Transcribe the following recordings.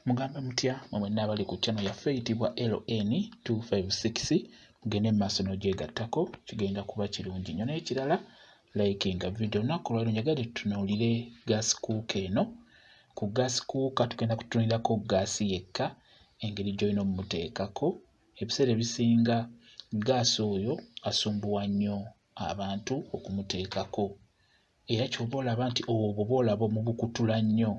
Mugamba mutya mwenna abali ku channel yaffe eyitibwa LN256 mugende mu maaso n'ogyegattako kigenda kuba kirungi nnyo. N'ekirala likinga video olunaku olwaleero njagadde tutunuulire gaasi kuuka eno. Ku gaasi kuuka tugenda kutunuulirako gaasi yekka engeri gy'olina omumuteekako. Ebiseera ebisinga gaasi oyo asumbuwa nnyo abantu okumuteekako era ky'oba olaba nti obwo bw'olaba omubukutula nnyo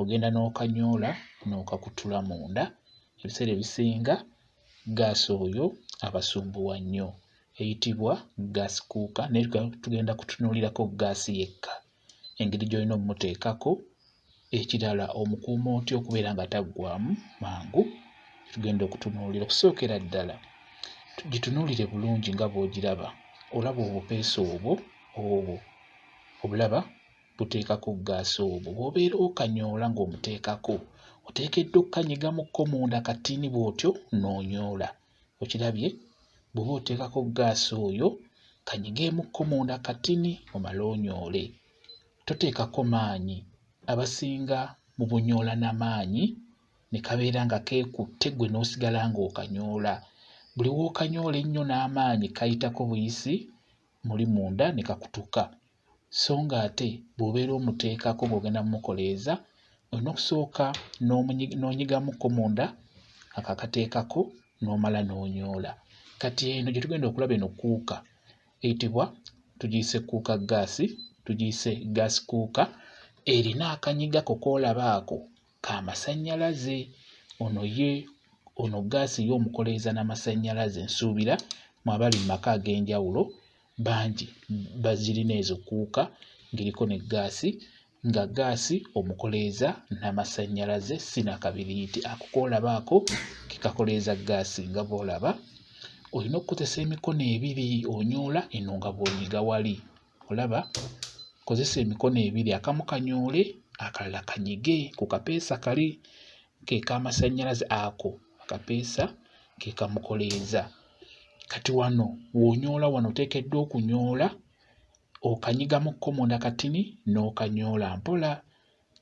ogenda n'okanyoola n'okakutula munda. Ebiseera ebisinga gaasi oyo abasumbuwa nnyo eyitibwa gaasi kuuka, naye tugenda kutunuulirako gaasi yekka engeri gy'olina omumuteekako. Ekirala omukuuma otya okubeera nga taggwaamu mangu tugenda okutunuulira. Okusookera ddala gitunuulire bulungi nga bw'ogiraba, olaba obupeesa obwo obulaba buteekako gaasi obwo bw'obeera okanyoola ng'omuteekako oteekeddwa okukanyigамуko munda katini bw'otyo n'onyoola. Okirabye? Bw'oba oteekako gaasi oyo kanyigeemukko munda katini omale onyoole, toteekako maanyi. Abasinga mu bunyoola n'amaanyi ne kabeera nga keekutte ggwe n'osigala ng'okanyoola. Buli w'okanyoola ennyo n'amaanyi kayitako buyisi muli munda ne kakutuka. So ng'ate bw'obeera omuteekako ng'ogenda mumukoleeza olina okusooka n'onyigamukko munda akakateekako n'omala n'onyoola. Kati eno gye tugenda okulaba eno kuuka eyitibwa tugiyise kuuka gaasi, tugiyise gaasi kuuka. Erina akanyigako k'olaba ako k'amasannyalaze. Ono gaasi ye omukoleeza n'amasannyalaze. Nsuubira mu abali mu maka ag'enjawulo bangi bazirina ezo kuuka ng'eriko ne gaasi, nga gaasi omukoleeza n'amasannyalaze si na kabiriiti. Ako k'olaba ako ke kakoleeza gaasi. Nga bw'olaba olina okukozesa emikono ebiri onyoola eno nga bw'onyiga wali. Olaba? Kozesa emikono ebiri, akamu kanyoole akalala kanyige ku kapeesa kali ke k'amasannyalaze. Ako akapeesa ke kamukoleeza. Kati wano w'onyoola wano oteekeddwa okunyoola okanyigamukko munda katini n'okanyoola mpola,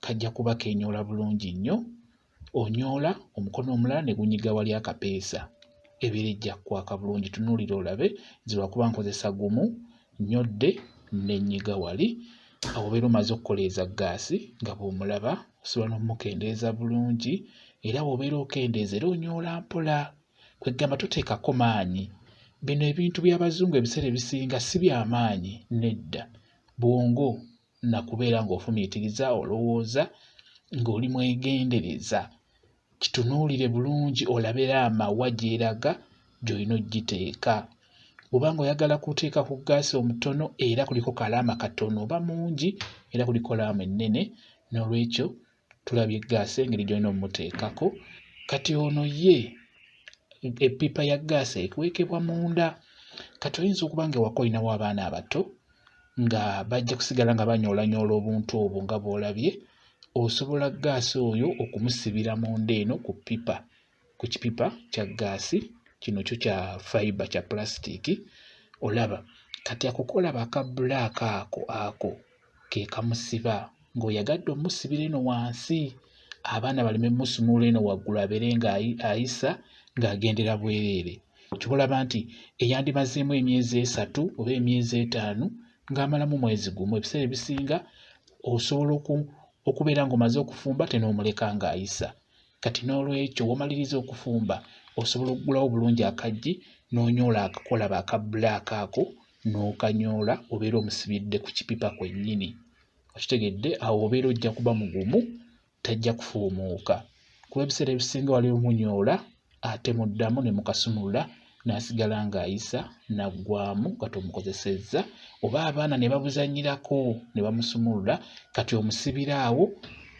kajja kuba keenyoola bulungi nnyo. Onyoola omukono omulala ne gunyiga wali akapeesa, ebeera ejja kukwaka bulungi. Tunuulira olabe, nze lwakuba nkozesa gumu nnyodde ne nnyiga wali. Awo obeera omaze okukoleeza gaasi nga bw'omulaba, osobola n'omukendeeza bulungi era bw'obeera okendeeza era onyoola mpola, kwegamba toteekako maanyi. Bino ebintu by'Abazungu ebiseera ebisinga si by'amaanyi, nedda. Bwongo nakubeera ng'ofumiitiriza olowooza ng'oli mwegendereza. Kitunuulire bulungi olabe amawa gy'eraga gy'olina oggiteeka. Bw'oba ng'oyagala kuteeka ku gaasi omutono era kuliko kalaama katono oba mungi era kuliko laama ennene, n'olwekyo tulabye gaasi engeri gy'olina omumuteekako. Kati ono ye eppipa ya gaasi ekwekebwa munda. Kati oyinza okuba ng'ewaka olinawo abaana abato nga bajja kusigala nga banyoolanyoola obuntu obwo nga bw'olabye. Osobola gaasi oyo okumusibira munda eno ku ppipa, ku kipipa kya gaasi kino kyo kya fibre kya pulasitika. Olaba kati ako kolaba aka bbulaaka ako ke kamusiba ng'oyagadde omusibira eno wansi, abaana baleme musumulula eno waggulu abeere ng'ayisa ng'agendera bwereere. Ky'olaba nti eyandimazeemu emyezi 3 oba emyezi 5 ng'amalamu mwezi gumu. Ebiseera ebisinga osobola okubeera ng'omaze okufumba n'omuleka ng'ayisa. Kati n'olwekyo w'omaliriza okufumba osobola okuggulawo bulungi akaggi n'onyoola akakolaba aka bbulaaka ako n'okanyoola, obeera omusibidde ku kipipa kwennyini. Okitegedde? Awo obeera ojja kuba mugumu, tajja kufuumuuka. Kuba ebiseera ebisinga wali omunyoola ate muddamu ne mukasumulula n'asigala ng'ayisa naggwaamu nga tomukozesezza, oba abaana ne babuzannyirako ne bamusumulula. Kati omusibira awo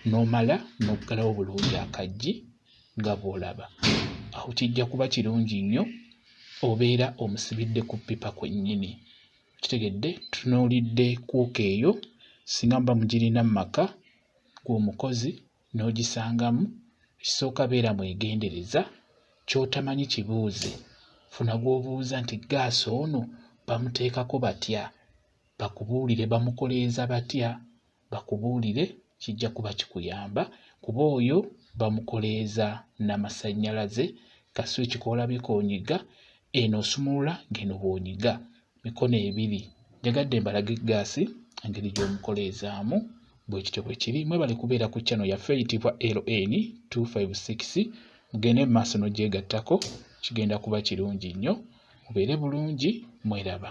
n'omala n'oggalawo bulungi akaggi nga bw'olaba. Awo kijja kuba kirungi nnyo, obeera omusibidde ku ppipa kwennyini. Kitegedde? Tunuulidde kuuka eyo. Singa muba mugirina mu maka gw'omukozi n'ogisangamu, ekisooka beera mwegendereza. Ky'otamanyi kibuuze, funa gw'obuuza nti gaasi ono bamuteekako batya, bakubuulire bamukoleeza batya, bakubuulire. Kijja kuba kikuyamba kuba oyo bamukoleeza n'amasannyalaze ka switch koolabye koonyiga eno osumulula ng'eno bw'onyiga mikono ebiri. Njagadde mbalage gaasi engeri gy'omukoleezaamu bwe kityo bwe kiri. Mwebale kubeera ku channel yaffe eyitibwa LN 256 mugende mu maaso n'ogyegattako kigenda kuba kirungi nnyo. Mubeere bulungi, mweraba.